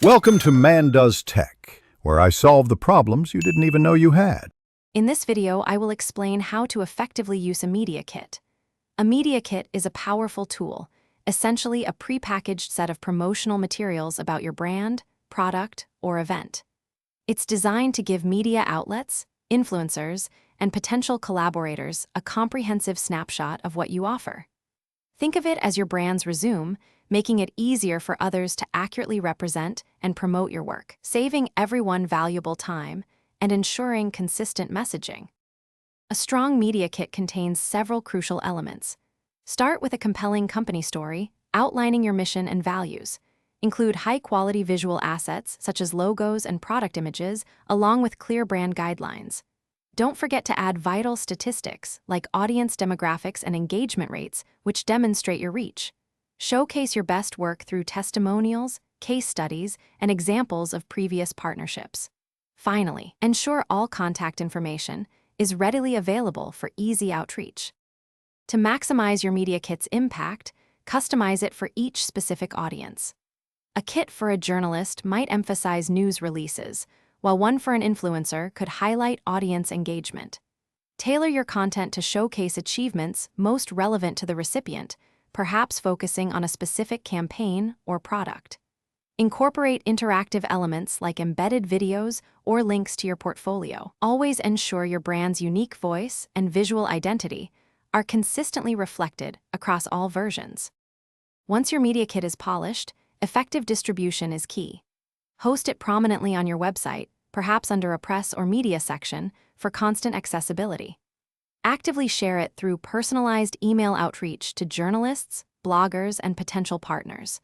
Welcome to Man Does Tech, where I solve the problems you didn't even know you had. In this video, I will explain how to effectively use a media kit. A media kit is a powerful tool, essentially a prepackaged set of promotional materials about your brand, product, or event. It's designed to give media outlets, influencers, and potential collaborators a comprehensive snapshot of what you offer. Think of it as your brand's resume, making it easier for others to accurately represent and promote your work, saving everyone valuable time and ensuring consistent messaging. A strong media kit contains several crucial elements. Start with a compelling company story, outlining your mission and values. Include high-quality visual assets such as logos and product images, along with clear brand guidelines. Don't forget to add vital statistics like audience demographics and engagement rates, which demonstrate your reach. Showcase your best work through testimonials, case studies, and examples of previous partnerships. Finally, ensure all contact information is readily available for easy outreach. To maximize your media kit's impact, customize it for each specific audience. A kit for a journalist might emphasize news releases, while one for an influencer could highlight audience engagement. Tailor your content to showcase achievements most relevant to the recipient, perhaps focusing on a specific campaign or product. Incorporate interactive elements like embedded videos or links to your portfolio. Always ensure your brand's unique voice and visual identity are consistently reflected across all versions. Once your media kit is polished, effective distribution is key. Host it prominently on your website, perhaps under a press or media section, for constant accessibility. Actively share it through personalized email outreach to journalists, bloggers, and potential partners.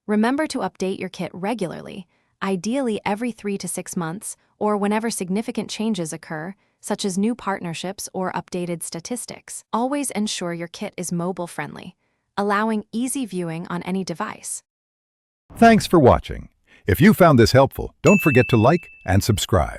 Remember to update your kit regularly, ideally every 3 to 6 months, or whenever significant changes occur, such as new partnerships or updated statistics. Always ensure your kit is mobile-friendly, allowing easy viewing on any device. Thanks for watching. If you found this helpful, don't forget to like and subscribe.